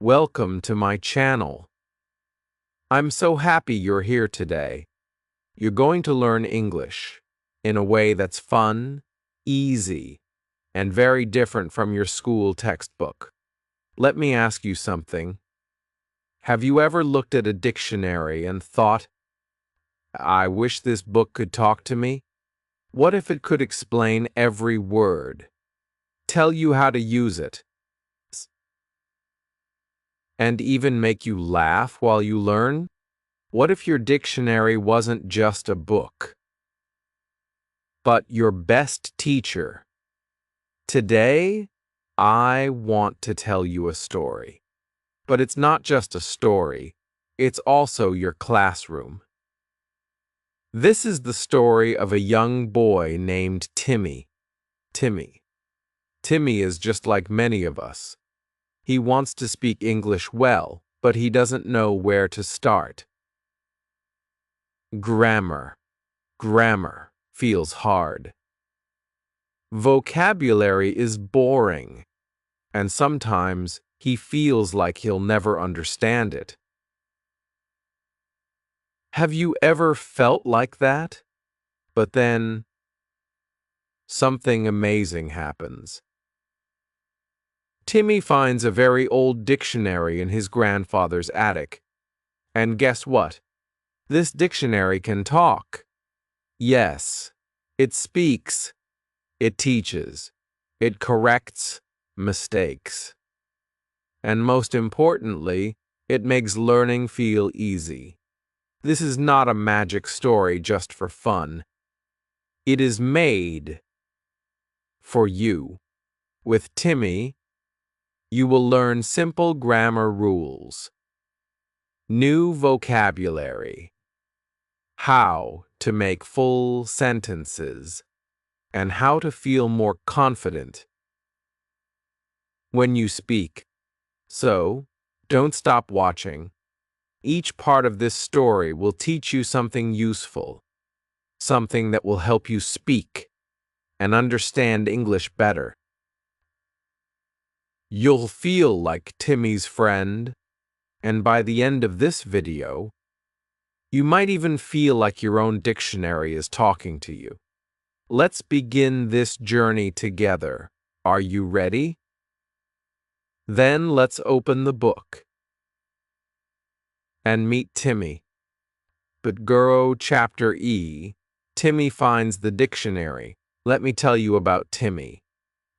Welcome to my channel. I'm so happy you're here today. You're going to learn English in a way that's fun, easy, and very different from your school textbook. Let me ask you something. Have you ever looked at a dictionary and thought, I wish this book could talk to me? What if it could explain every word, tell you how to use it, and even make you laugh while you learn? What if your dictionary wasn't just a book, but your best teacher? Today, I want to tell you a story. But it's not just a story, it's also your classroom. This is the story of a young boy named Timmy. Timmy is just like many of us. He wants to speak English well, but he doesn't know where to start. Grammar feels hard. Vocabulary is boring, and sometimes he feels like he'll never understand it. Have you ever felt like that? But then, something amazing happens. Timmy finds a very old dictionary in his grandfather's attic. And guess what? This dictionary can talk. Yes, it speaks, it teaches, it corrects mistakes. And most importantly, it makes learning feel easy. This is not a magic story just for fun. It is made for you. With Timmy, you will learn simple grammar rules, new vocabulary, how to make full sentences, and how to feel more confident when you speak. So, don't stop watching. Each part of this story will teach you something useful, something that will help you speak and understand English better. You'll feel like Timmy's friend, and by the end of this video, you might even feel like your own dictionary is talking to you. Let's begin this journey together. Are you ready? Then let's open the book and meet Timmy. But go chapter E, Timmy finds the dictionary. Let me tell you about Timmy.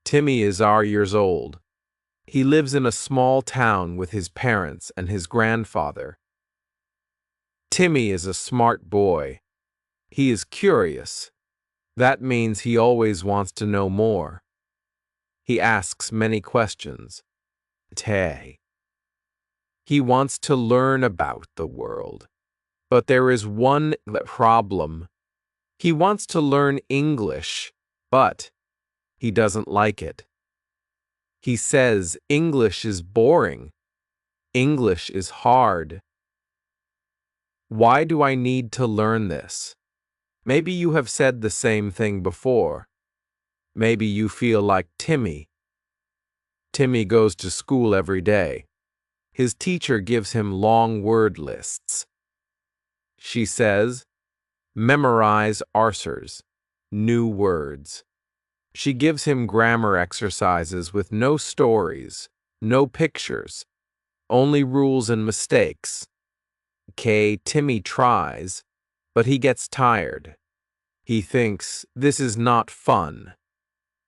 Timmy is 8 years old. He lives in a small town with his parents and his grandfather. Timmy is a smart boy. He is curious. That means he always wants to know more. He asks many questions. He wants to learn about the world. But there is one problem. He wants to learn English, but he doesn't like it. He says English is boring. English is hard. Why do I need to learn this? Maybe you have said the same thing before. Maybe you feel like Timmy. Timmy goes to school every day. His teacher gives him long word lists. She says, memorize answers, new words. She gives him grammar exercises with no stories, no pictures, only rules and mistakes. Timmy tries, but he gets tired. He thinks, this is not fun.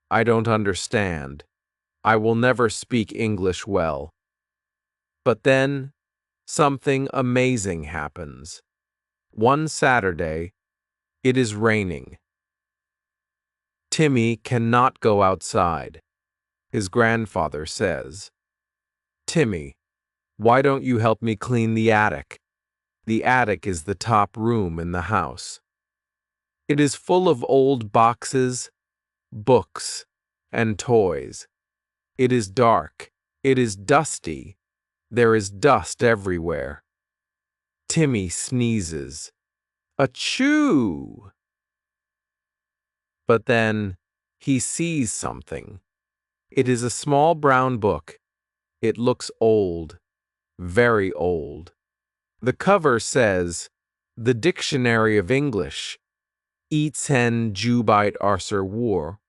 I don't understand. I will never speak English well. But then, something amazing happens. One Saturday, it is raining. Timmy cannot go outside. His grandfather says, Timmy, why don't you help me clean the attic? The attic is the top room in the house. It is full of old boxes, books, and toys. It is dark. It is dusty. There is dust everywhere. Timmy sneezes. Achoo! But then he sees something. It is a small brown book. It looks old. very old. The cover says, "The Dictionary of English, 18 war."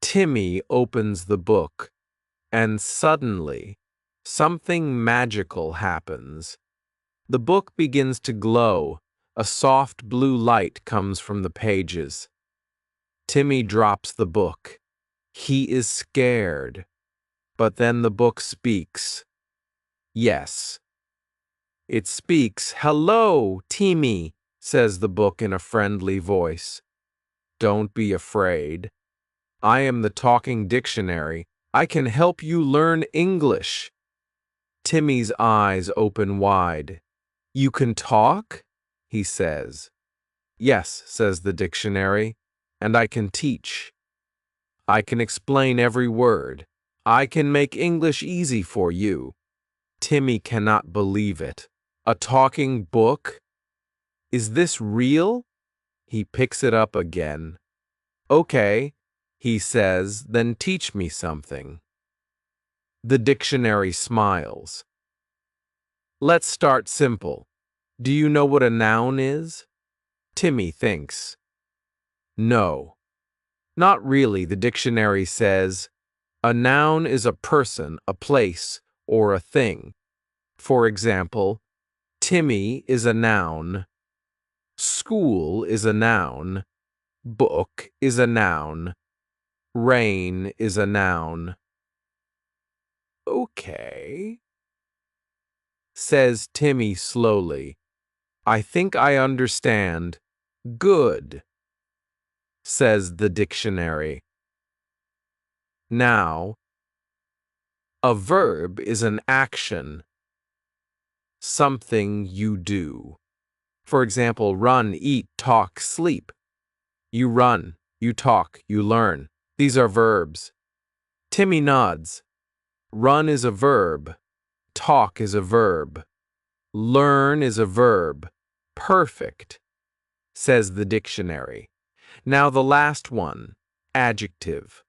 Timmy opens the book, and suddenly, something magical happens. The book begins to glow. A soft blue light comes from the pages. Timmy drops the book. He is scared. But then the book speaks. Yes. It speaks. "Hello, Timmy," says the book in a friendly voice. "Don't be afraid. I am the talking dictionary. I can help you learn English." Timmy's eyes open wide. "You can talk?" he says. "Yes," says the dictionary, "and I can teach. I can explain every word. I can make English easy for you." Timmy cannot believe it. A talking book? Is this real? He picks it up again. "Okay," he says, "then teach me something." The dictionary smiles. "Let's start simple. Do you know what a noun is?" Timmy thinks. "No, not really." The dictionary says, "A noun is a person, a place, or a thing. For example, Timmy is a noun. School is a noun. Book is a noun. Rain is a noun." "Okay," says Timmy slowly. "I think I understand." "Good," says the dictionary. Now, a verb is an action, something you do. For example, run, eat, talk, sleep. You run, you talk, you learn. These are verbs. Timmy nods. Run is a verb. Talk is a verb. Learn is a verb. Perfect, says the dictionary. Now the last one, adjective.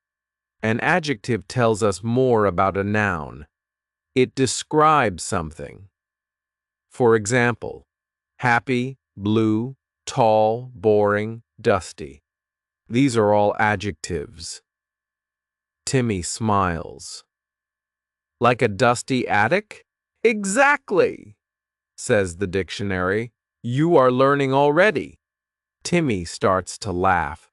An adjective tells us more about a noun. It describes something. For example, happy, blue, tall, boring, dusty. These are all adjectives. Timmy smiles. "Like a dusty attic?" "Exactly," says the dictionary. "You are learning already." Timmy starts to laugh.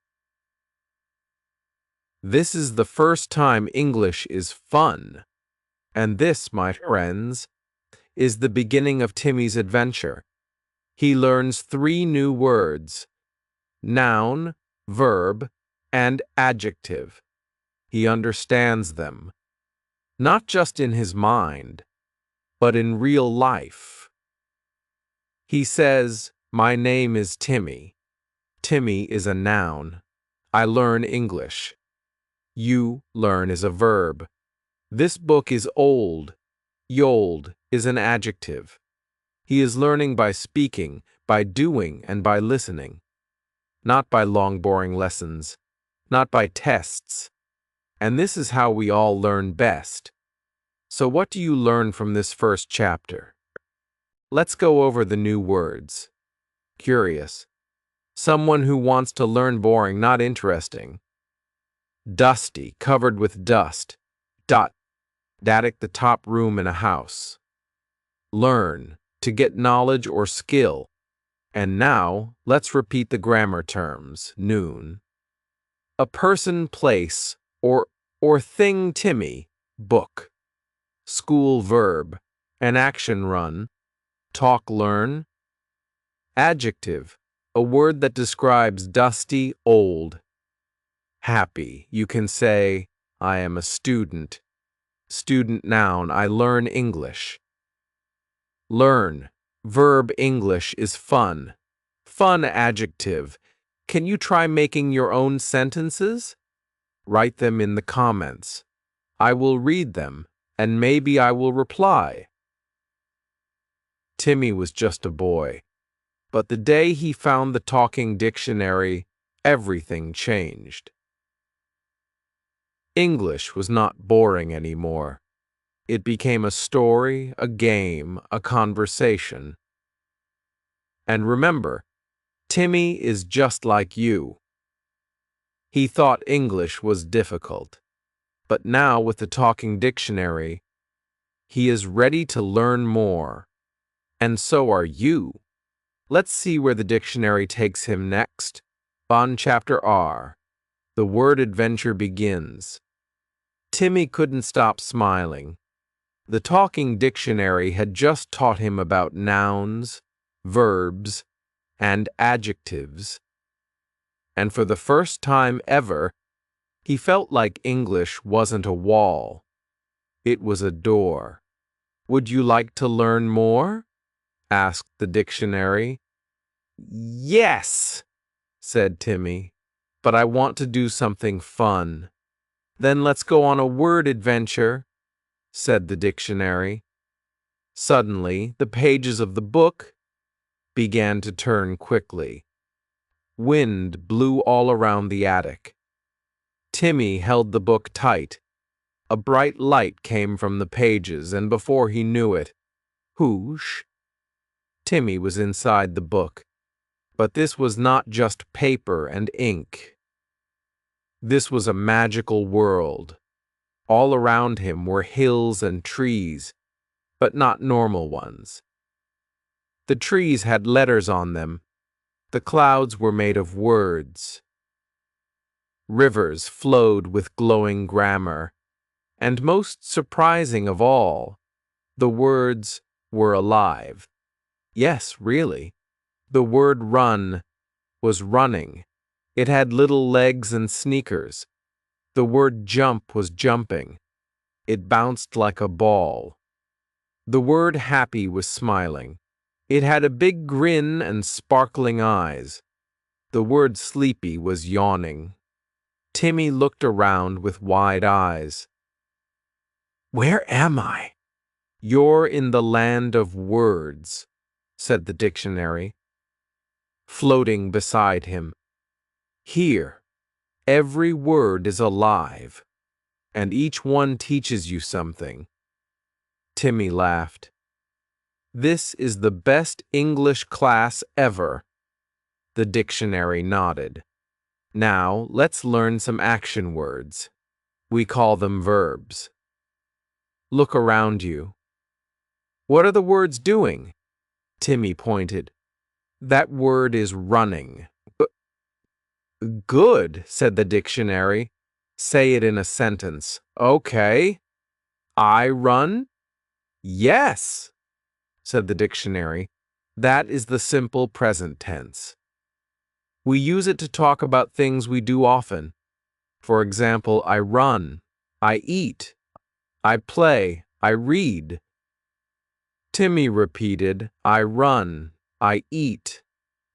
This is the first time English is fun. And this, my friends, is the beginning of Timmy's adventure. He learns 3 new words: noun, verb, and adjective. He understands them, not just in his mind, but in real life. He says, "My name is Timmy." Timmy is a noun. I learn English. You learn is a verb. This book is old. Yold is an adjective. He is learning by speaking, by doing, and by listening. Not by long, boring lessons. Not by tests. And this is how we all learn best. So what do you learn from this first chapter? Let's go over the new words. Curious. Someone who wants to learn. Boring, not interesting. Dusty, covered with dust. Attic, the top room in a house. Learn, to get knowledge or skill. And now, let's repeat the grammar terms. Noon. A person, place, or thing. Timmy, book. School, verb. An action, run. Talk, learn. Adjective, a word that describes dusty, old. Happy, you can say, "I am a student." Student, noun, I learn English. Learn, verb, English is fun. Fun, adjective. Can you try making your own sentences? Write them in the comments. I will read them, and maybe I will reply. Timmy was just a boy, but the day he found the talking dictionary, everything changed. English was not boring anymore. it became a story, a game, a conversation. And remember, Timmy is just like you. He thought English was difficult, but now with the talking dictionary, he is ready to learn more. And so are you. Let's see where the dictionary takes him next. On Chapter R, the word adventure begins. Timmy couldn't stop smiling. The talking dictionary had just taught him about nouns, verbs, and adjectives. And for the first time ever, he felt like English wasn't a wall. It was a door. Would you like to learn more? Asked the dictionary. Yes, said Timmy, but I want to do something fun. Then let's go on a word adventure, said the dictionary. Suddenly, the pages of the book began to turn quickly. Wind blew all around the attic. Timmy held the book tight. A bright light came from the pages, and before he knew it, whoosh, Timmy was inside the book. But this was not just paper and ink. This was a magical world. All around him were hills and trees, but not normal ones. The trees had letters on them. The clouds were made of words. Rivers flowed with glowing grammar. And most surprising of all, the words were alive. Yes, really. The word run was running. It had little legs and sneakers. The word jump was jumping. It bounced like a ball. The word happy was smiling. It had a big grin and sparkling eyes. The word sleepy was yawning. Timmy looked around with wide eyes. Where am I? You're in the land of words, said the dictionary, floating beside him. Here, every word is alive, and each one teaches you something. Timmy laughed. This is the best English class ever. The dictionary nodded. Now, let's learn some action words. We call them verbs. Look around you. What are the words doing? Timmy pointed. That word is running. Good, said the dictionary. Say it in a sentence. Okay. I run? Yes, said the dictionary. That is the simple present tense. We use it to talk about things we do often. For example, I run, I eat, I play, I read. Timmy repeated, I run, I eat,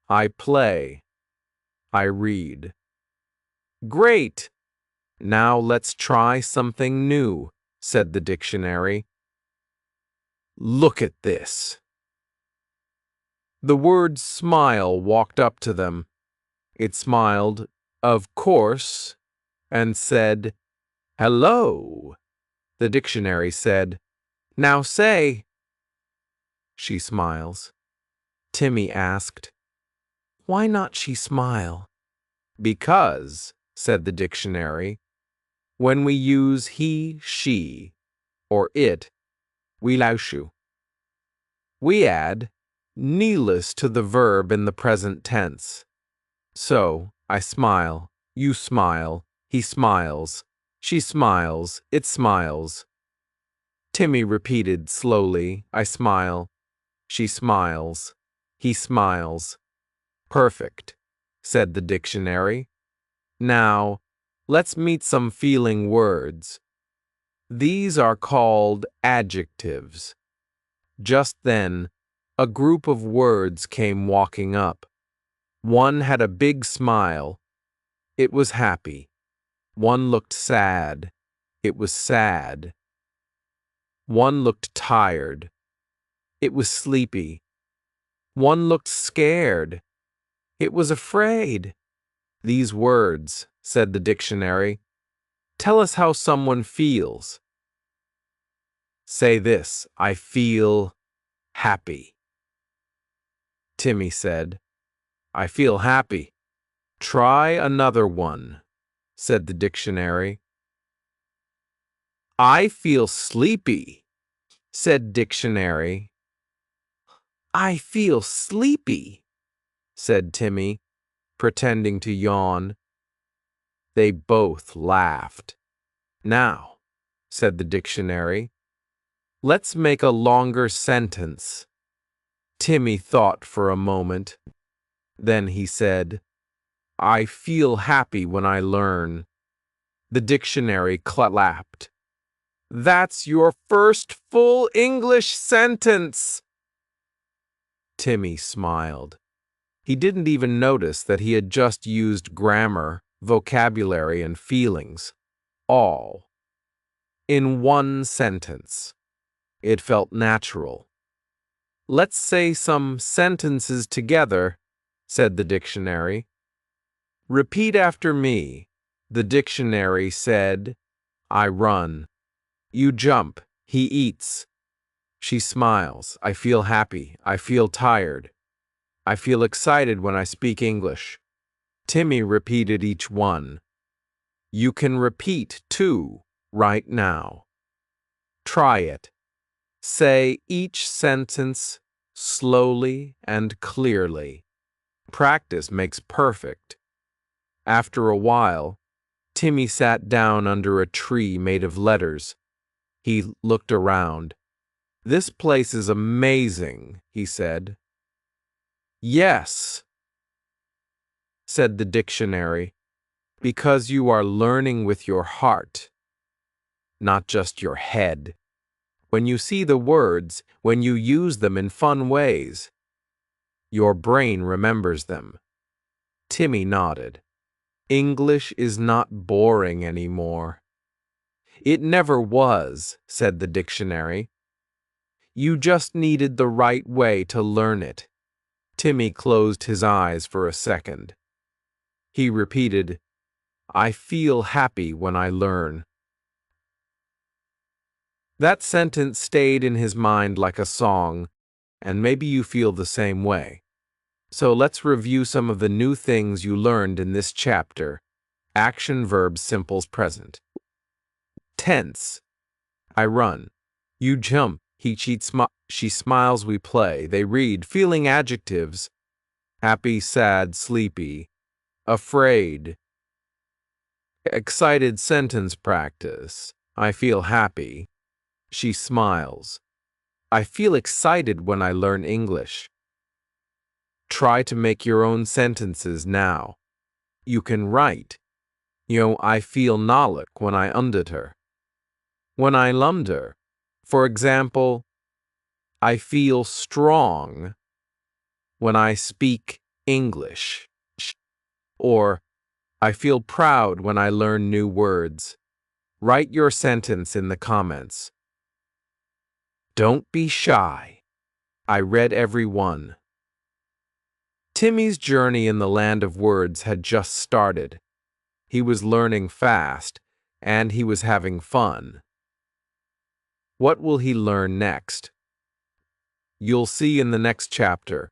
I play, I read. Great! Now let's try something new, said the dictionary. Look at this. The word smile walked up to them. It smiled, of course, and said, hello. The dictionary said, now say. She smiles. Timmy asked, why not she smile? Because, said the dictionary, when we use he, she, or it, we lauschu. We add needless to the verb in the present tense. So, I smile, you smile, he smiles, she smiles, it smiles. Timmy repeated slowly, I smile, she smiles, he smiles. Perfect, said the dictionary. Now, let's meet some feeling words. These are called adjectives. Just then, a group of words came walking up. One had a big smile. It was happy. One looked sad. It was sad. One looked tired. It was sleepy. One looked scared. It was afraid. These words, said the dictionary, tell us how someone feels. Say this, I feel happy. Timmy said, I feel happy. Try another one, said the dictionary. I feel sleepy, said dictionary. I feel sleepy, said Timmy, pretending to yawn. They both laughed. Now, said the dictionary, let's make a longer sentence. Timmy thought for a moment. Then he said, I feel happy when I learn. The dictionary clapped. That's your first full English sentence. Timmy smiled. He didn't even notice that he had just used grammar, vocabulary, and feelings, all in one sentence. It felt natural. Let's say some sentences together, said the dictionary. Repeat after me. The dictionary said, I run. You jump. He eats. She smiles. I feel happy. I feel tired. I feel excited when I speak English. Timmy repeated each one. You can repeat, too, right now. Try it. Say each sentence slowly and clearly. Practice makes perfect. After a while, Timmy sat down under a tree made of letters. He looked around. This place is amazing, he said. Yes, said the dictionary, because you are learning with your heart, not just your head. When you see the words, when you use them in fun ways, your brain remembers them. Timmy nodded. English is not boring anymore. It never was, said the dictionary. You just needed the right way to learn it. Timmy closed his eyes for a second. He repeated, I feel happy when I learn. That sentence stayed in his mind like a song, and maybe you feel the same way. So let's review some of the new things you learned in this chapter. Action verbs simples present. Tense. I run. You jump. He cheats. She smiles. We play. They read. Feeling adjectives. Happy, sad, sleepy. Afraid. Excited sentence practice. I feel happy. She smiles. I feel excited when I learn English. Try to make your own sentences now. You can write. I feel knowledge when I under. When I lunder. For example, I feel strong when I speak English. Or, I feel proud when I learn new words. Write your sentence in the comments. Don't be shy. I read every one. Timmy's journey in the land of words had just started. He was learning fast, and he was having fun. What will he learn next? You'll see in the next chapter.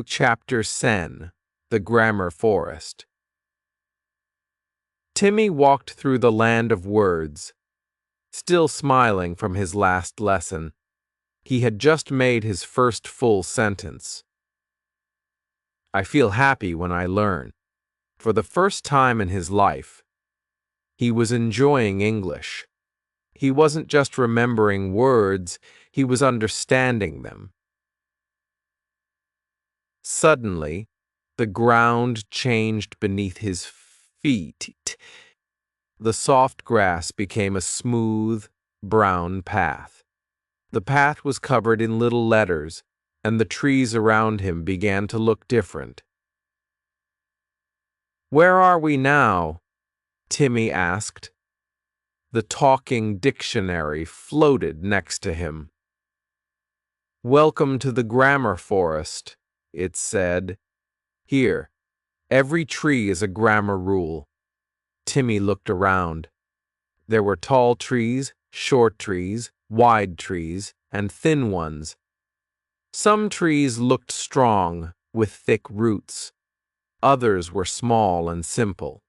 Chapter Sen, the Grammar Forest. Timmy walked through the land of words, still smiling from his last lesson. He had just made his first full sentence. I feel happy when I learn. For the first time in his life, he was enjoying English. He wasn't just remembering words, he was understanding them. Suddenly, the ground changed beneath his feet. The soft grass became a smooth, brown path. The path was covered in little letters, and the trees around him began to look different. Where are we now? Timmy asked. The talking dictionary floated next to him. Welcome to the grammar forest, it said. Here, every tree is a grammar rule. Timmy looked around. There were tall trees, short trees, wide trees, and thin ones. Some trees looked strong, with thick roots. Others were small and simple.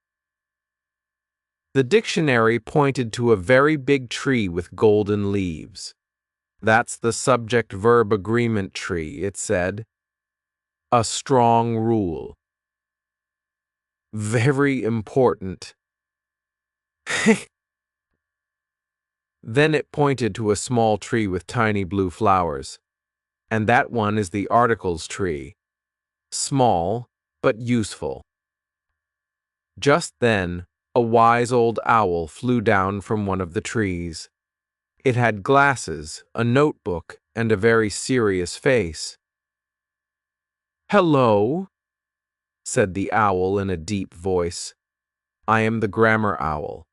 The dictionary pointed to a very big tree with golden leaves. That's the subject-verb agreement tree, it said. A strong rule. Very important. Then it pointed to a small tree with tiny blue flowers. And that one is the articles tree. Small, but useful. Just then, a wise old owl flew down from one of the trees. It had glasses, a notebook, and a very serious face. "Hello," said the owl in a deep voice. "I am the grammar owl.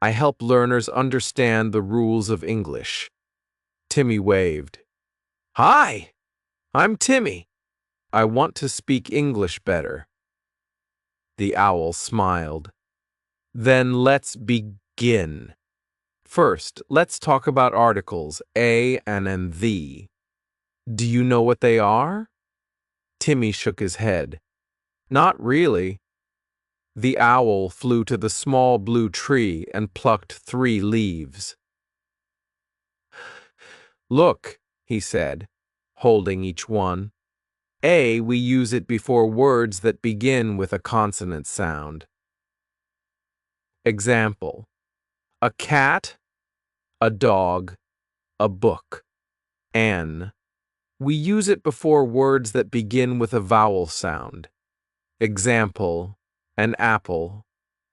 I help learners understand the rules of English." Timmy waved. "Hi, I'm Timmy. I want to speak English better." The owl smiled. "Then let's begin. First, let's talk about articles a and the. Do you know what they are?" Timmy shook his head. "Not really." The owl flew to the small blue tree and plucked 3 leaves. "Look," he said, holding each one. A, we use it before words that begin with a consonant sound. Example: a cat, a dog, a book. An, we use it before words that begin with a vowel sound. Example: an apple,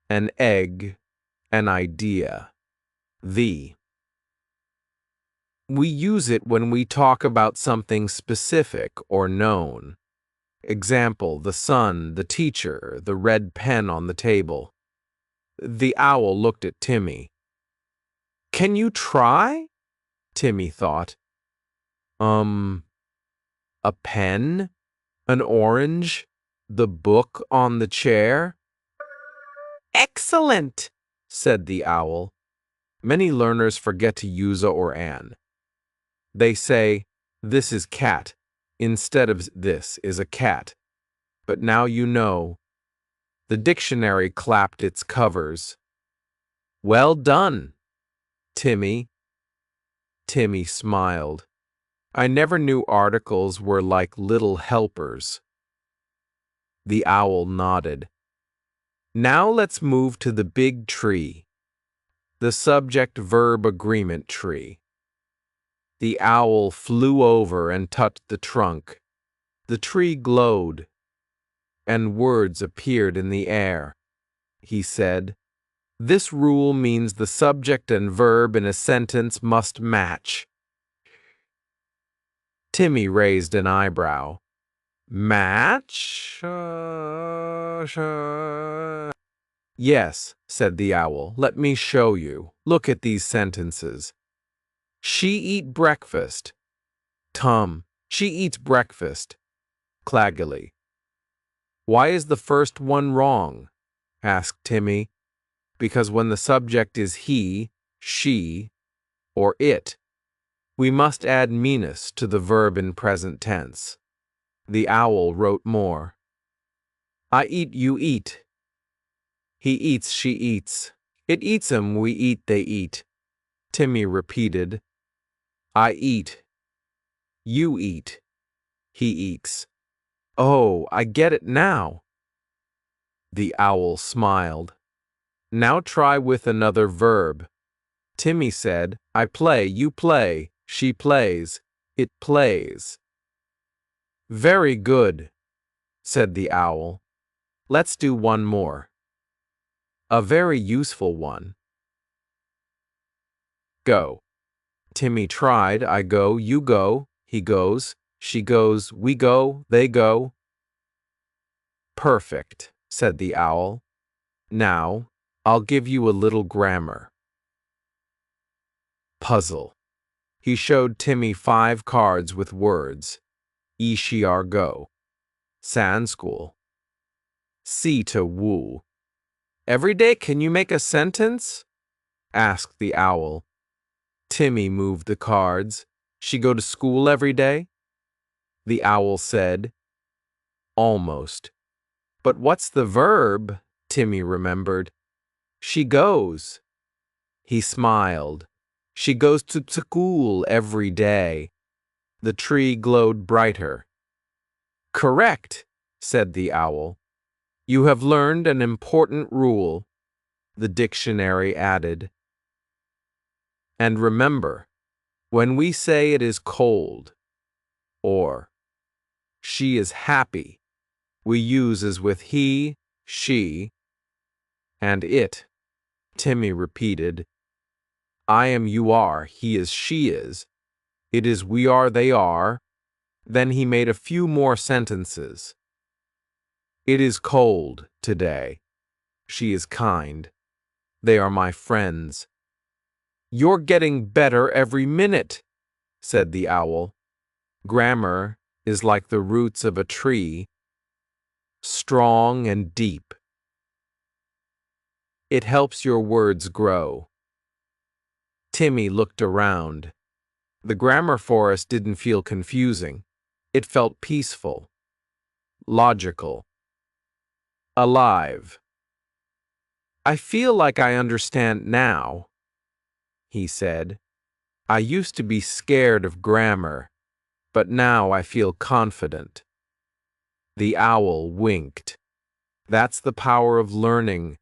an egg, an idea. The, we use it when we talk about something specific or known. Example: the sun, the teacher, the red pen on the table. The owl looked at Timmy. "Can you try?" Timmy thought. A pen? An orange? The book on the chair?" "Excellent," said the owl. Many learners forget to use a or an. They say, "This is cat," instead of "this is a cat." But now you know. The dictionary clapped its covers. "Well done, Timmy." Timmy smiled. "I never knew articles were like little helpers." The owl nodded. Now let's move to the big tree, the subject-verb agreement tree. The owl flew over and touched the trunk. The tree glowed, and words appeared in the air. He said, "This rule means the subject and verb in a sentence must match." Timmy raised an eyebrow. "Match? Yes," said the owl. "Let me show you. Look at these sentences. She eat breakfast. Tom, she eats breakfast. Claggily. Why is the first one wrong?" asked Timmy. "Because when the subject is he, she, or it, we must add meanus to the verb in present tense." The owl wrote more. "I eat, you eat. He eats, she eats. It eats 'em, we eat, they eat." Timmy repeated. "I eat. You eat. He eats." "Oh, I get it now." The owl smiled. "Now try with another verb." Timmy said, "I play, you play. She plays. It plays." "Very good," said the owl. "Let's do one more. A very useful one. Go." Timmy tried. "I go, you go. He goes, she goes, we go, they go." "Perfect," said the owl. "Now, I'll give you a little grammar." Puzzle. He showed Timmy 5 cards with words. E, she, are, go. San school. Si to woo. "Every day can you make a sentence?" asked the owl. Timmy moved the cards. She go to school every day? The owl said. Almost. But what's the verb? Timmy remembered. She goes. He smiled. She goes to school every day. The tree glowed brighter. Correct, said the owl. You have learned an important rule, the dictionary added. And remember, when we say it is cold, or she is happy, we use as with he, she, and it. Timmy repeated, I am, you are, he is, she is. It is, we are, they are. Then he made a few more sentences. It is cold today. She is kind. They are my friends. You're getting better every minute, said the owl. Grammar is like the roots of a tree, strong and deep. It helps your words grow. Timmy looked around. The grammar forest didn't feel confusing. It felt peaceful, logical, alive. I feel like I understand now, he said. I used to be scared of grammar, but now I feel confident. The owl winked. That's the power of learning,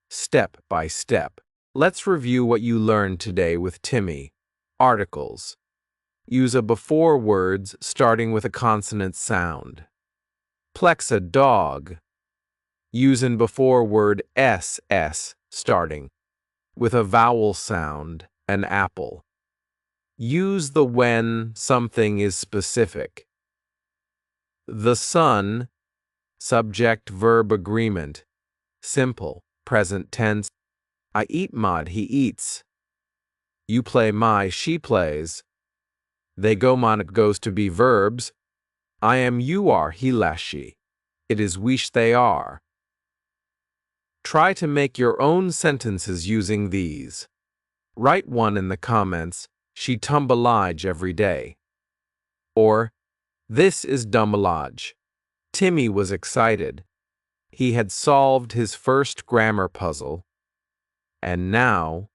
step by step. Let's review what you learned today with Timmy. Articles. Use a before words starting with a consonant sound. Plex a dog. Use an before word ss starting with a vowel sound, an apple. Use the when something is specific. The sun, subject-verb agreement, simple, present tense. I eat mud, he eats. You play my, she plays. They go mon, it goes to be verbs. I am, you are, he la she. It is wish they are. Try to make your own sentences using these. Write one in the comments, she tumbalage every day. Or, this is dumbalage. Timmy was excited. He had solved his first grammar puzzle. And now,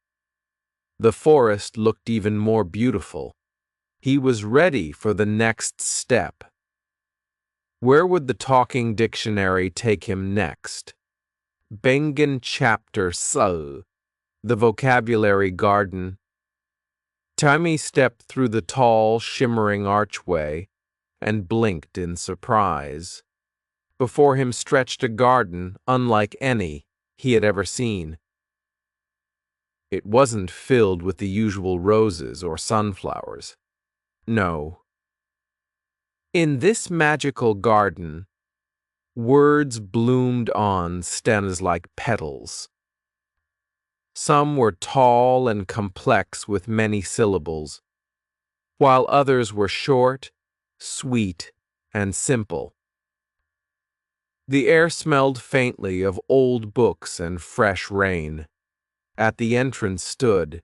the forest looked even more beautiful. He was ready for the next step. Where would the talking dictionary take him next? Bengen chapter so, the vocabulary garden. Timmy stepped through the tall, shimmering archway and blinked in surprise. Before him stretched a garden unlike any he had ever seen. It wasn't filled with the usual roses or sunflowers. No. In this magical garden, words bloomed on stems like petals. Some were tall and complex with many syllables, while others were short, sweet, and simple. The air smelled faintly of old books and fresh rain. At the entrance stood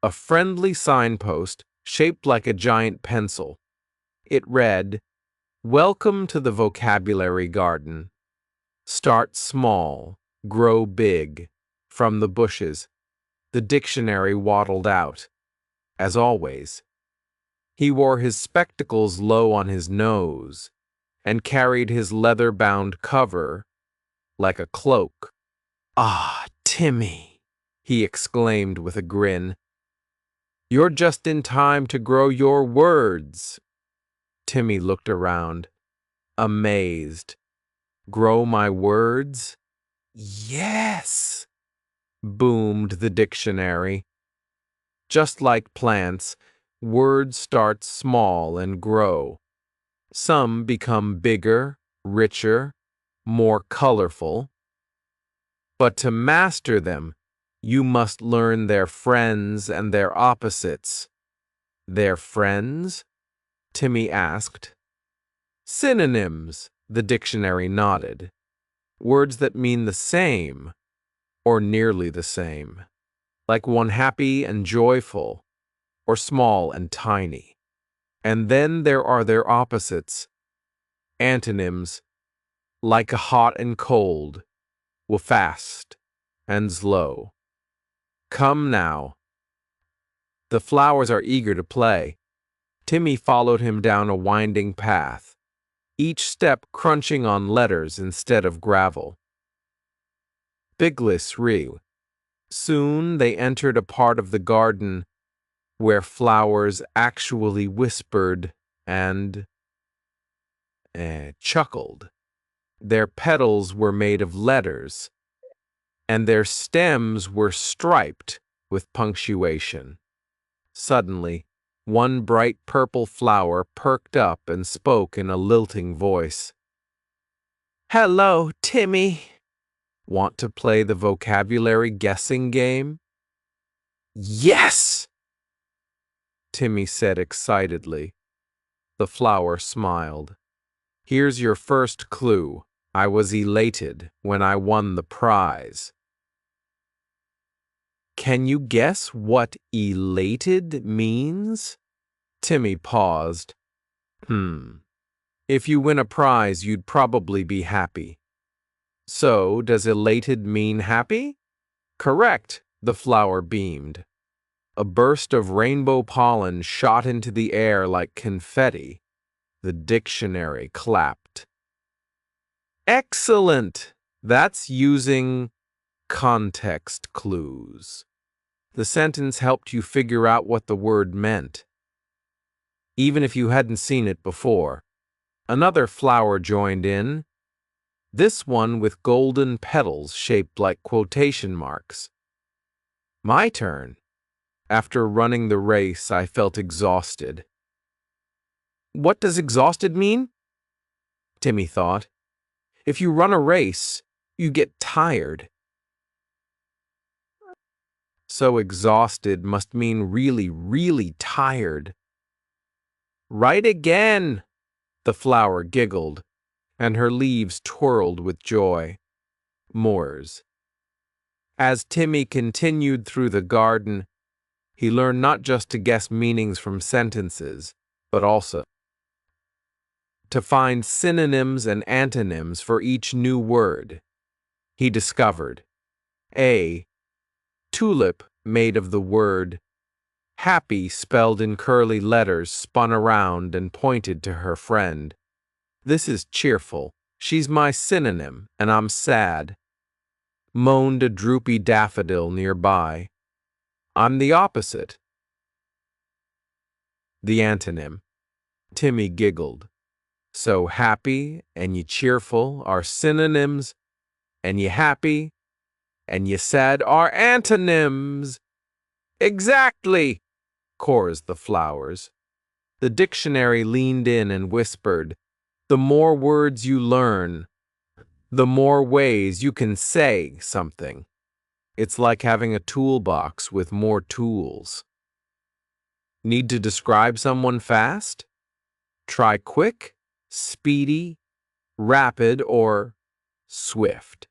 a friendly signpost shaped like a giant pencil. It read, Welcome to the Vocabulary Garden. Start small, grow big. From the bushes, the dictionary waddled out. As always, he wore his spectacles low on his nose and carried his leather-bound cover like a cloak. Ah, Timmy, he exclaimed with a grin. You're just in time to grow your words. Timmy looked around, amazed. Grow my words? Yes, boomed the dictionary. Just like plants, words start small and grow. Some become bigger, richer, more colorful. But to master them, you must learn their friends and their opposites. Their friends? Timmy asked. Synonyms, the dictionary nodded. Words that mean the same, or nearly the same. like one happy and joyful, or small and tiny. And then there are their opposites, antonyms, like a hot and cold, fast and slow. Come now. The flowers are eager to play. Timmy followed him down a winding path, each step crunching on letters instead of gravel. Biglis Rue. Soon they entered a part of the garden where flowers actually whispered and chuckled. Their petals were made of letters, and their stems were striped with punctuation. Suddenly, one bright purple flower perked up and spoke in a lilting voice. "Hello, Timmy. Want to play the vocabulary guessing game?" "Yes!" Timmy said excitedly. The flower smiled. "Here's your first clue. I was elated when I won the prize." Can you guess what elated means? Timmy paused. If you win a prize, you'd probably be happy. So, does elated mean happy? Correct, the flower beamed. A burst of rainbow pollen shot into the air like confetti. The dictionary clapped. Excellent! That's using context clues. The sentence helped you figure out what the word meant, even if you hadn't seen it before. Another flower joined in, this one with golden petals shaped like quotation marks. My turn. After running the race, I felt exhausted. What does exhausted mean? Timmy thought. If you run a race, you get tired. So exhausted must mean really, really tired. Right again, the flower giggled, and her leaves twirled with joy. Moors. As Timmy continued through the garden, he learned not just to guess meanings from sentences, but also to find synonyms and antonyms for each new word. He discovered a tulip made of the word happy spelled in curly letters spun around and pointed to her friend. This is cheerful. She's my synonym, and I'm sad. Moaned a droopy daffodil nearby. I'm the opposite. The antonym. Timmy giggled. So happy and you cheerful are synonyms, and you happy and you sad are antonyms. Exactly, chorused the flowers. The dictionary leaned in and whispered, the more words you learn, the more ways you can say something. It's like having a toolbox with more tools. Need to describe someone fast? Try quick, speedy, rapid, or swift.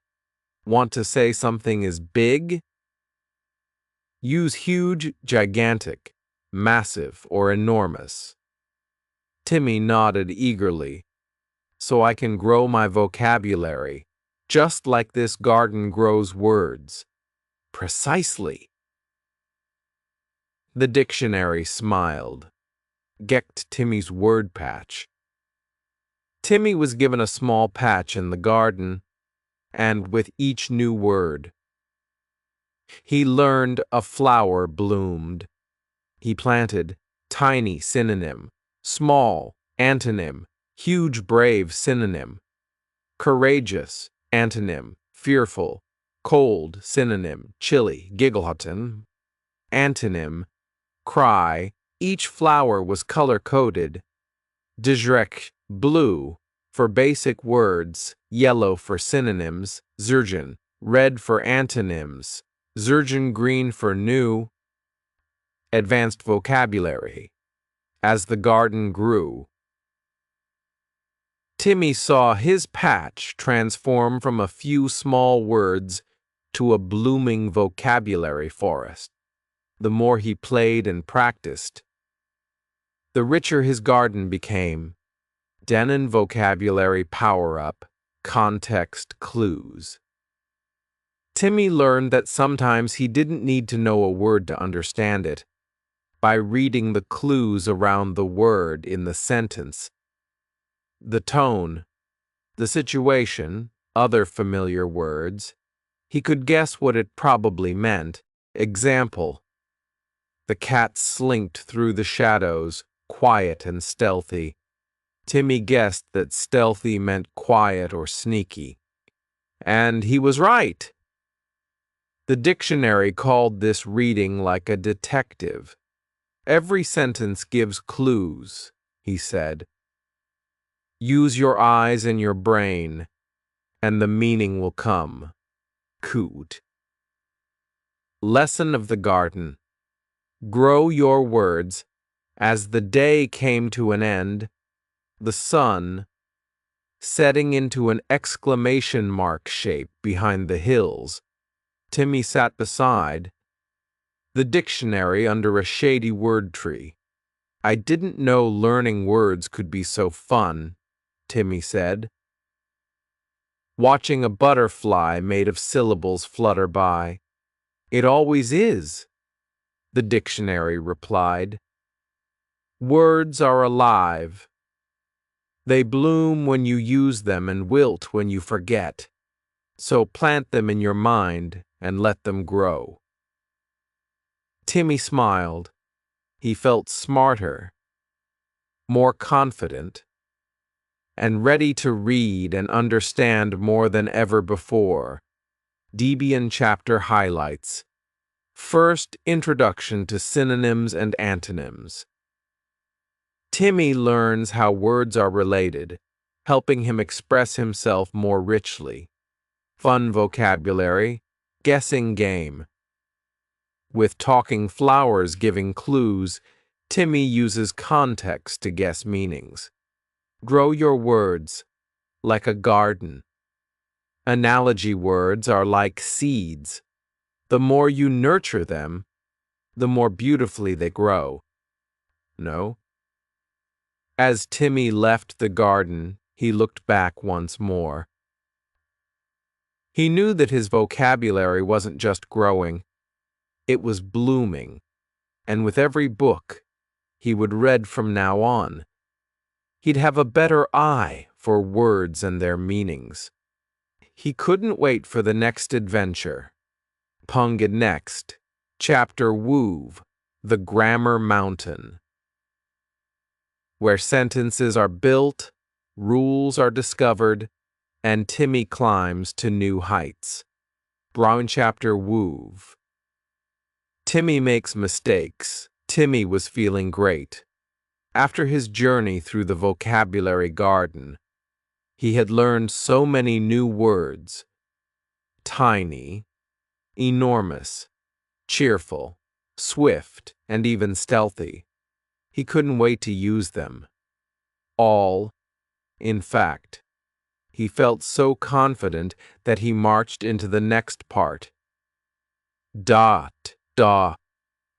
Want to say something is big? Use huge, gigantic, massive, or enormous. Timmy nodded eagerly. So I can grow my vocabulary, just like this garden grows words. Precisely. The dictionary smiled, gecked Timmy's word patch. Timmy was given a small patch in the garden, and with each new word, he learned a flower bloomed. He planted tiny synonym, small antonym, huge brave synonym, courageous antonym, fearful, cold synonym, chilly gigglehotten, antonym, cry. Each flower was color-coded. Dijrek, blue, for basic words, yellow for synonyms, zergen, red for antonyms, zergen green for new, advanced vocabulary. As the garden grew, Timmy saw his patch transform from a few small words to a blooming vocabulary forest. The more he played and practiced, the richer his garden became. Denon vocabulary power-up, context clues. Timmy learned that sometimes he didn't need to know a word to understand it. By reading the clues around the word in the sentence, the tone, the situation, other familiar words, he could guess what it probably meant. Example: the cat slinked through the shadows, quiet and stealthy. Timmy guessed that stealthy meant quiet or sneaky. And he was right. The dictionary called this reading like a detective. Every sentence gives clues, he said. Use your eyes and your brain, and the meaning will come. Coot. Lesson of the garden. Grow your words. As the day came to an end, the sun, setting into an exclamation mark shape behind the hills, Timmy sat beside the dictionary under a shady word tree. I didn't know learning words could be so fun, Timmy said. Watching a butterfly made of syllables flutter by. It always is, the dictionary replied. Words are alive. They bloom when you use them and wilt when you forget. So plant them in your mind and let them grow. Timmy smiled. He felt smarter, more confident, and ready to read and understand more than ever before. Debian chapter highlights. First, introduction to synonyms and antonyms. Timmy learns how words are related, helping him express himself more richly. Fun vocabulary, guessing game. With talking flowers giving clues, Timmy uses context to guess meanings. Grow your words, like a garden. Analogy words are like seeds. The more you nurture them, the more beautifully they grow. No? As Timmy left the garden, he looked back once more. He knew that his vocabulary wasn't just growing, it was blooming, and with every book he would read from now on, he'd have a better eye for words and their meanings. He couldn't wait for the next adventure. Punged next, Chapter Woove, the Grammar Mountain, where sentences are built, rules are discovered, and Timmy climbs to new heights. Brown Chapter Woove. Timmy makes mistakes. Timmy was feeling great. After his journey through the vocabulary garden, he had learned so many new words. Tiny, enormous, cheerful, swift, and even stealthy. He couldn't wait to use them. All, in fact. He felt so confident that he marched into the next part.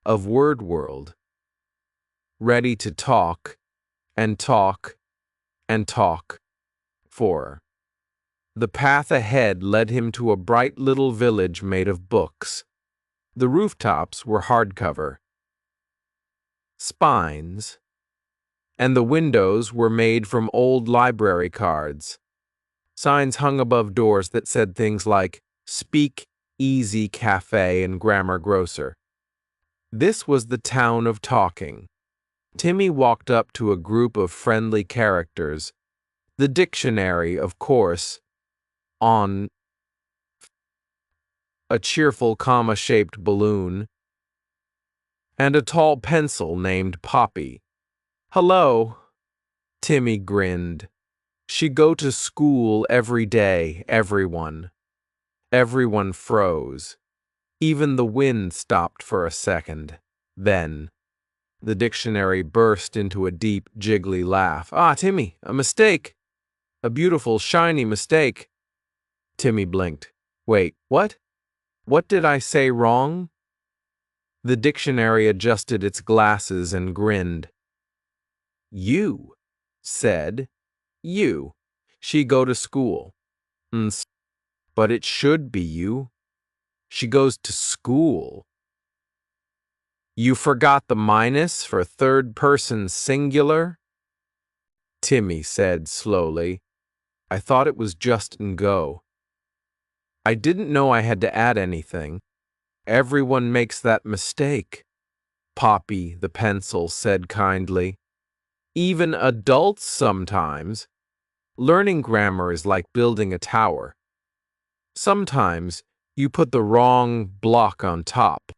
Of word world. Ready to talk, and talk, and talk. 4. The path ahead led him to a bright little village made of books. The rooftops were hardcover, spines, and the windows were made from old library cards. Signs hung above doors that said things like Speak Easy Cafe and Grammar Grocer. This was the town of talking. Timmy walked up to a group of friendly characters. The dictionary, of course, on a cheerful comma-shaped balloon, and a tall pencil named Poppy. Hello, Timmy grinned. She go to school every day, everyone. Everyone froze. Even the wind stopped for a second. Then, the dictionary burst into a deep, jiggly laugh. Ah, Timmy, a mistake. A beautiful, shiny mistake. Timmy blinked. Wait, what? What did I say wrong? The dictionary adjusted its glasses and grinned. You, said, you. She go to school. But it should be you. She goes to school. You forgot the minus for third person singular? Timmy said slowly. I thought it was just and go. I didn't know I had to add anything. Everyone makes that mistake, Poppy the pencil said kindly. Even adults sometimes. Learning grammar is like building a tower. Sometimes you put the wrong block on top,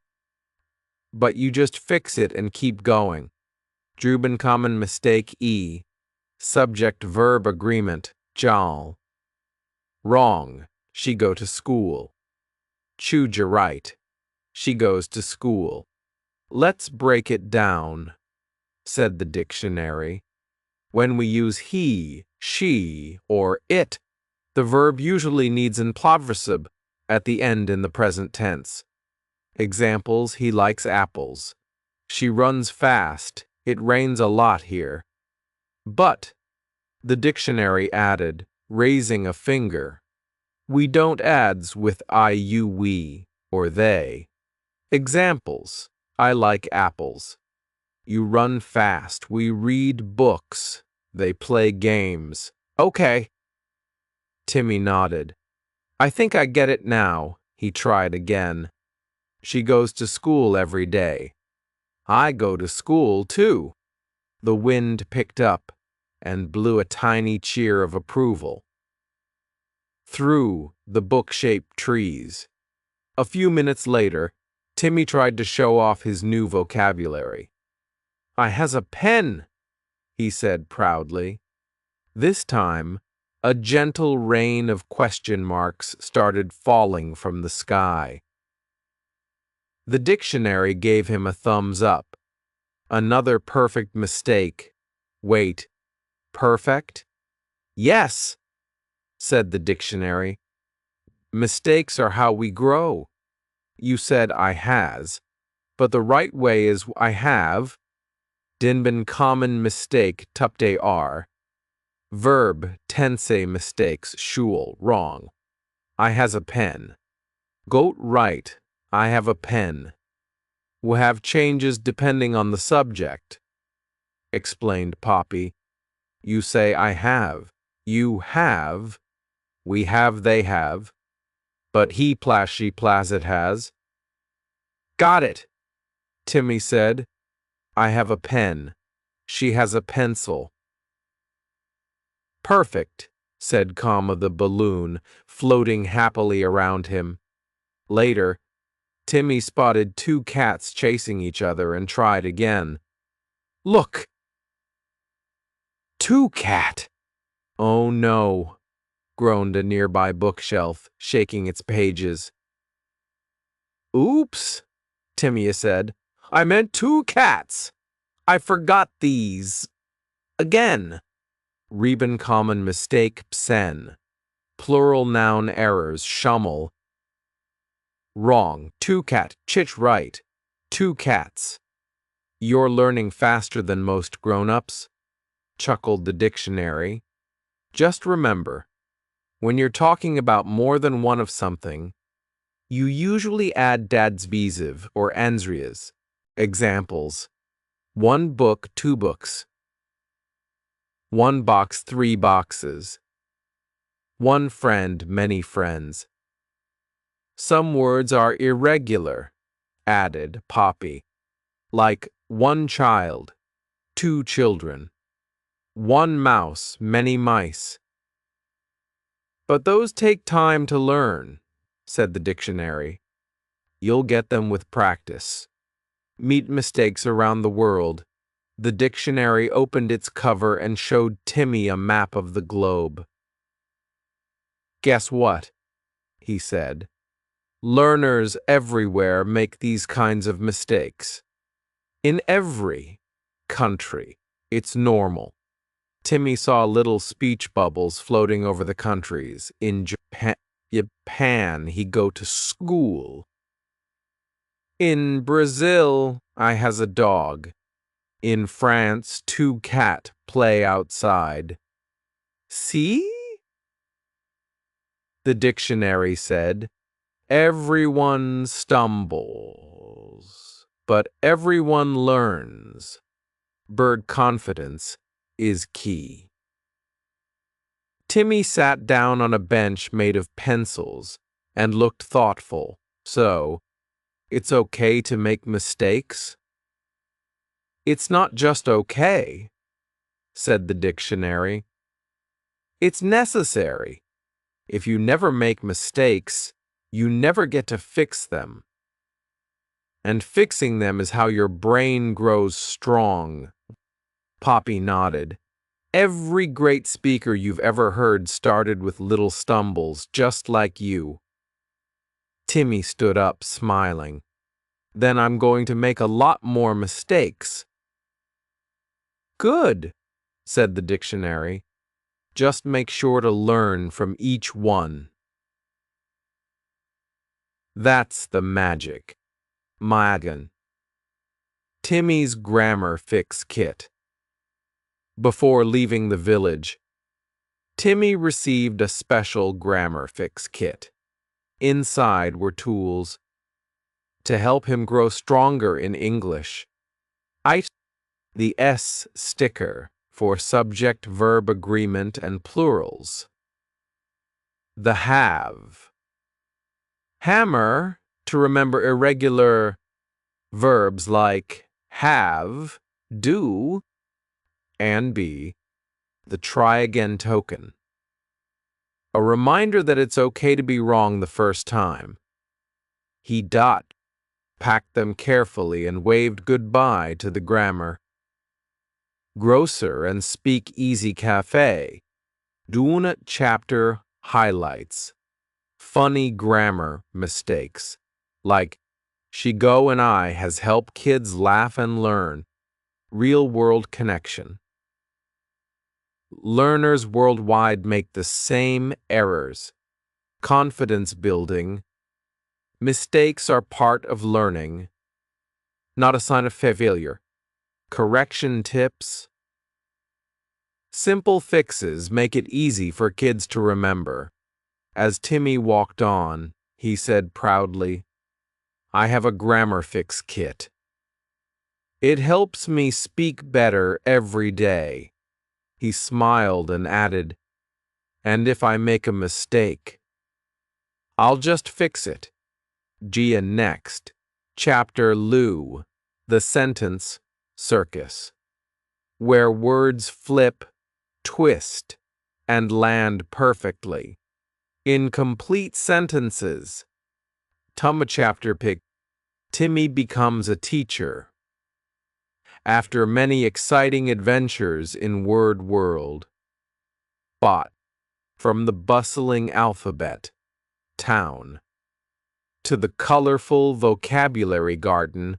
but you just fix it and keep going. Drubin common mistake E. Subject-verb agreement, Jal. Wrong, she go to school. Chuja right, she goes to school. Let's break it down, said the dictionary. When we use he, she, or it, the verb usually needs an imperfective at the end in the present tense. Examples: he likes apples. She runs fast. It rains a lot here. But, the dictionary added, raising a finger. We don't adds with I, you, we, or they. Examples: I like apples. You run fast. We read books. They play games. Okay. Timmy nodded. I think I get it now. He tried again. She goes to school every day. I go to school, too. The wind picked up and blew a tiny cheer of approval through the book-shaped trees. A few minutes later, Timmy tried to show off his new vocabulary. I has a pen, he said proudly. This time, a gentle rain of question marks started falling from the sky. The dictionary gave him a thumbs up. Another perfect mistake. Wait, perfect? Yes, said the dictionary. Mistakes are how we grow. You said I has, but the right way is I have. Dinbin common mistake tupte are. Verb tense mistakes shul wrong. I has a pen. Goat right. I have a pen. Will have changes depending on the subject, explained Poppy. You say I have. You have. We have, they have. But he plus she plus it has. Got it, Timmy said. I have a pen. She has a pencil. Perfect, said the balloon, floating happily around him. Later, Timmy spotted two cats chasing each other and tried again. Look! Two cat! Oh no, groaned a nearby bookshelf, shaking its pages. Oops, Timmy said. I meant two cats. I forgot these. Again. Reben common mistake psen. Plural noun errors shummel. Wrong. Two cat. Chich right. Two cats. You're learning faster than most grown-ups, chuckled the dictionary. Just remember, when you're talking about more than one of something, you usually add dadsviziv or ansrias. Examples: one book, two books. One box, three boxes. One friend, many friends. Some words are irregular, added Poppy, like one child, two children. One mouse, many mice. But those take time to learn, said the dictionary. You'll get them with practice. Meet mistakes around the world. The dictionary opened its cover and showed Timmy a map of the globe. Guess what? He said. Learners everywhere make these kinds of mistakes. In every country, it's normal. Timmy saw little speech bubbles floating over the countries. In Japan, he go to school. In Brazil, I has a dog. In France, 2 cat play outside. See? The dictionary said, everyone stumbles, but everyone learns. Bird confidence is key. Timmy sat down on a bench made of pencils and looked thoughtful. So, it's okay to make mistakes? It's not just okay, said the dictionary. It's necessary. If you never make mistakes, you never get to fix them. And fixing them is how your brain grows strong. Poppy nodded. Every great speaker you've ever heard started with little stumbles, just like you. Timmy stood up, smiling. Then I'm going to make a lot more mistakes. Good, said the dictionary. Just make sure to learn from each one. That's the magic. Magan. Timmy's Grammar Fix Kit. Before leaving the village, Timmy received a special Grammar Fix Kit. Inside were tools to help him grow stronger in English. The S sticker for subject-verb agreement and plurals. The have. Hammer to remember irregular verbs like have, do, and be. The try again token. A reminder that it's okay to be wrong the first time. He packed them carefully and waved goodbye to the grammar. Grocer and Speak Easy Cafe. Doon chapter highlights. Funny grammar mistakes, like Shigo and I has helped kids laugh and learn. Real-world connection. Learners worldwide make the same errors. Confidence building. Mistakes are part of learning, not a sign of failure. Correction tips. Simple fixes make it easy for kids to remember. As Timmy walked on, he said proudly, I have a grammar fix kit. It helps me speak better every day. He smiled and added, and if I make a mistake, I'll just fix it. Gia next. Chapter Lou. The sentence circus. Where words flip, twist, and land perfectly. Incomplete sentences. Tuma chapter pick. Timmy becomes a teacher. After many exciting adventures in word world. Bot. From the bustling alphabet. Town. To the colorful vocabulary garden,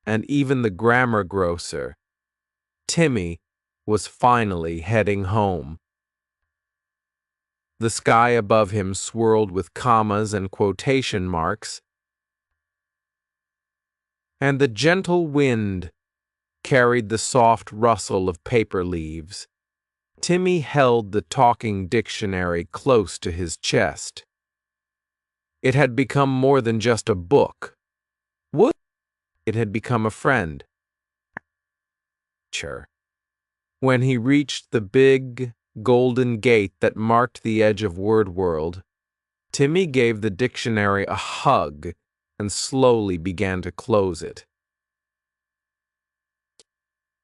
and even the grammar grocer. Timmy was finally heading home. The sky above him swirled with commas and quotation marks, and the gentle wind carried the soft rustle of paper leaves. Timmy held the talking dictionary close to his chest. It had become more than just a book. It had become a friend. When he reached the big, golden gate that marked the edge of Word World, Timmy gave the dictionary a hug and slowly began to close it.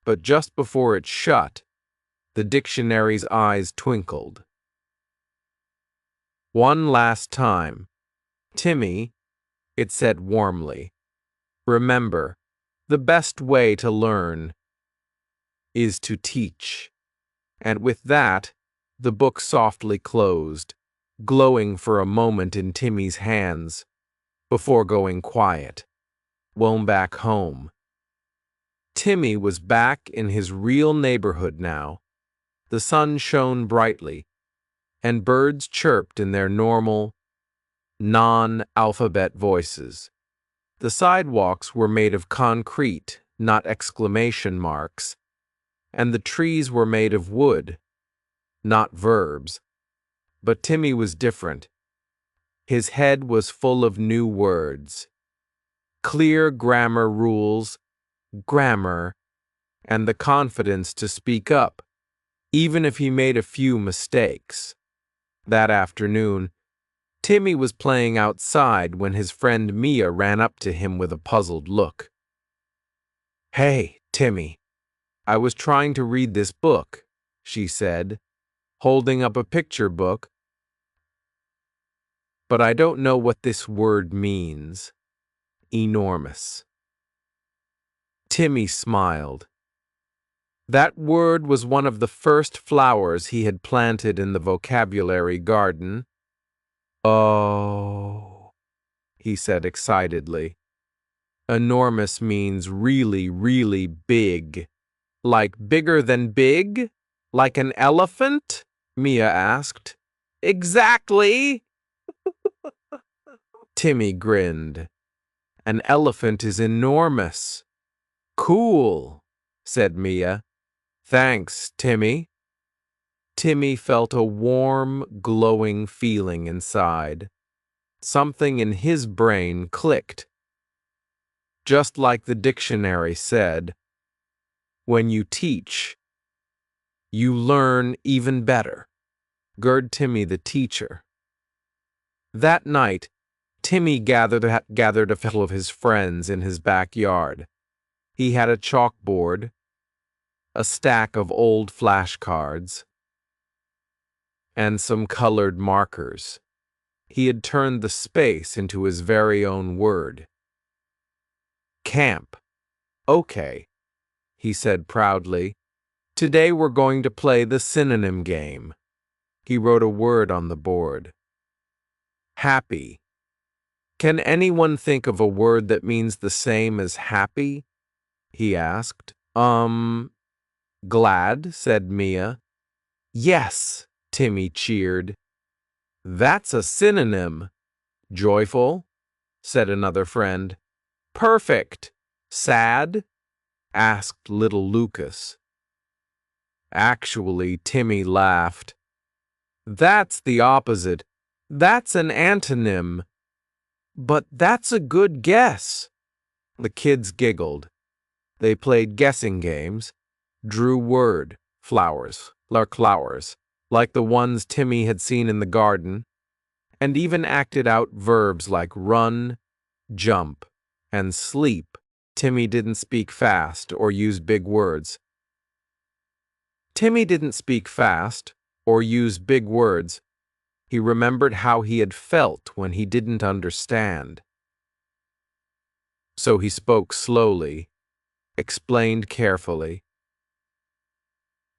But just before it shut, the dictionary's eyes twinkled. One last time, Timmy, it said warmly, remember, the best way to learn is to teach. And with that, the book softly closed, glowing for a moment in Timmy's hands, before going quiet. Back home. Timmy was back in his real neighborhood now. The sun shone brightly, and birds chirped in their normal, non-alphabet voices. The sidewalks were made of concrete, not exclamation marks, and the trees were made of wood, not verbs. But Timmy was different. His head was full of new words, clear grammar rules, grammar, and the confidence to speak up, even if he made a few mistakes. That afternoon, Timmy was playing outside when his friend Mia ran up to him with a puzzled look. "Hey, Timmy, I was trying to read this book," she said, holding up a picture book, "but I don't know what this word means. Enormous." Timmy smiled. That word was one of the first flowers he had planted in the vocabulary garden. "Oh," he said excitedly. Enormous means really, really big. "Like bigger than big? Like an elephant?" Mia asked. "Exactly!" Timmy grinned. "An elephant is enormous." "Cool," said Mia. "Thanks, Timmy." Timmy felt a warm, glowing feeling inside. Something in his brain clicked. Just like the dictionary said, when you teach, you learn even better. Gerd Timmy the teacher. That night, Timmy gathered a few of his friends in his backyard. He had a chalkboard, a stack of old flashcards, and some colored markers. He had turned the space into his very own word. "Camp. Okay," he said proudly. "Today we're going to play the synonym game." He wrote a word on the board. Happy. "Can anyone think of a word that means the same as happy?" he asked. Glad, said Mia. "Yes," Timmy cheered. "That's a synonym." "Joyful," said another friend. "Perfect." "Sad?" asked little Lucas. Actually, Timmy laughed. "That's the opposite. That's an antonym." "But that's a good guess." The kids giggled. They played guessing games, drew word flowers, like the ones Timmy had seen in the garden, and even acted out verbs like run, jump, and sleep. Timmy didn't speak fast or use big words. He remembered how he had felt when he didn't understand. So he spoke slowly, explained carefully,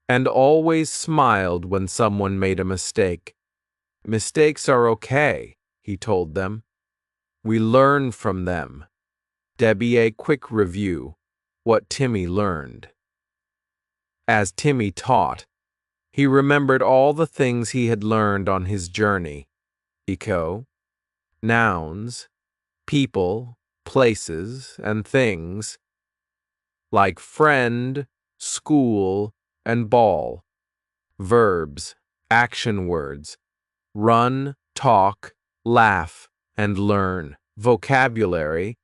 and always smiled when someone made a mistake. "Mistakes are okay," he told them. "We learn from them." Debbie, a quick review. What Timmy learned. As Timmy taught, he remembered all the things he had learned on his journey. Eco, nouns, people, places, and things, like friend, school, and ball. Verbs, action words, run, talk, laugh, and learn. Vocabulary,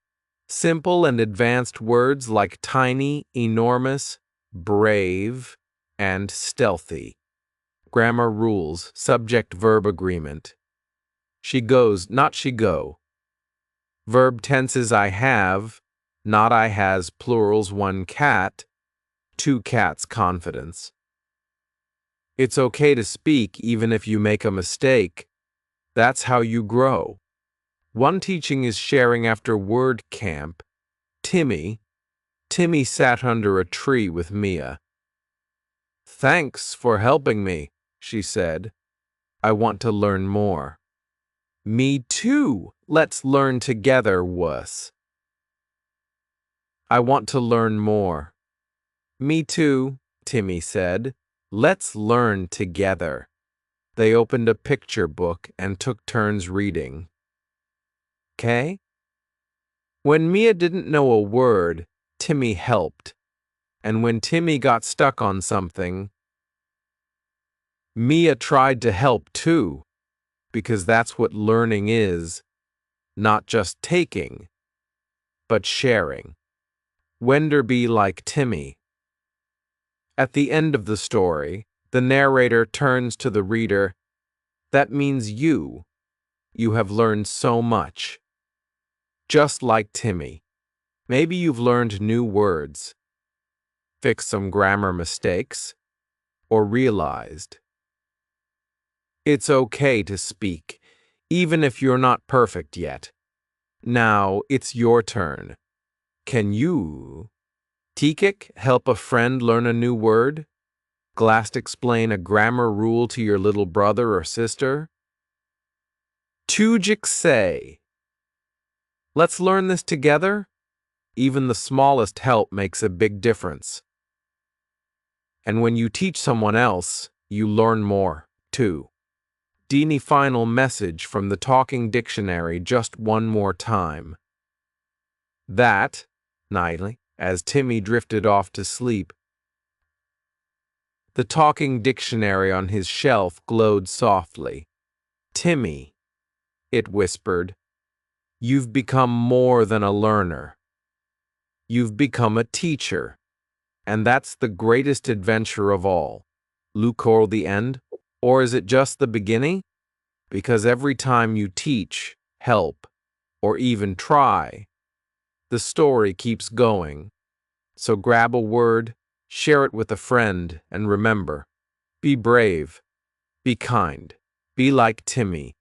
simple and advanced words like tiny, enormous, brave, and stealthy. Grammar rules, subject-verb agreement. She goes, not she go. Verb tenses I have, not I has, plurals 1 cat, 2 cats confidence. It's okay to speak even if you make a mistake. That's how you grow. One teaching is sharing after word camp. Timmy sat under a tree with Mia. "Thanks for helping me," she said. "I want to learn more." "Me too. Let's learn together, wuss." "I want to learn more." "Me too," Timmy said. "Let's learn together." They opened a picture book and took turns reading. "'Kay?" When Mia didn't know a word, Timmy helped. And when Timmy got stuck on something, Mia tried to help too, because that's what learning is, not just taking, but sharing. Wenderby like Timmy. At the end of the story, the narrator turns to the reader. That means you. You have learned so much. Just like Timmy. Maybe you've learned new words, fixed some grammar mistakes, or realized it's okay to speak, even if you're not perfect yet. Now it's your turn. Can you, Tikik, help a friend learn a new word? Glast explain a grammar rule to your little brother or sister? Tujik say, let's learn this together? Even the smallest help makes a big difference. And when you teach someone else, you learn more, too. Dini final message from the Talking Dictionary just one more time. That, nightly, as Timmy drifted off to sleep, the Talking Dictionary on his shelf glowed softly. Timmy, it whispered, you've become more than a learner. You've become a teacher. And that's the greatest adventure of all. Lucor the end? Or is it just the beginning? Because every time you teach, help, or even try, the story keeps going. So grab a word, share it with a friend, and remember, be brave, be kind, be like Timmy.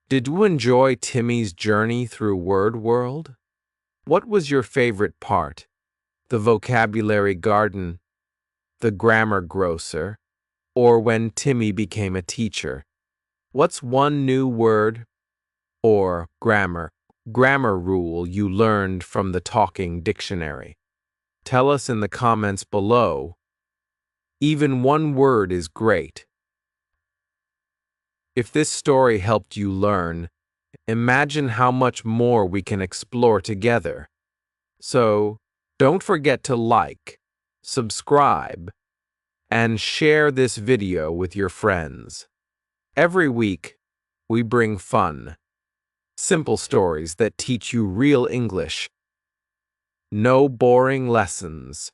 Did you enjoy Timmy's journey through Word World? What was your favorite part? The vocabulary garden, the grammar grocer, or when Timmy became a teacher? What's one new word or grammar rule you learned from the Talking Dictionary? Tell us in the comments below. Even one word is great. If this story helped you learn, imagine how much more we can explore together. So, don't forget to like, subscribe, and share this video with your friends. Every week, we bring fun, simple stories that teach you real English. No boring lessons,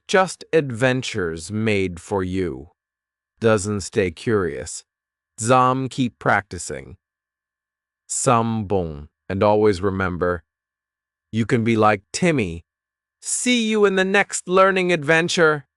just adventures made for you. Doesn't stay curious. Zam keep practicing. Some bon, and always remember, you can be like Timmy. See you in the next learning adventure.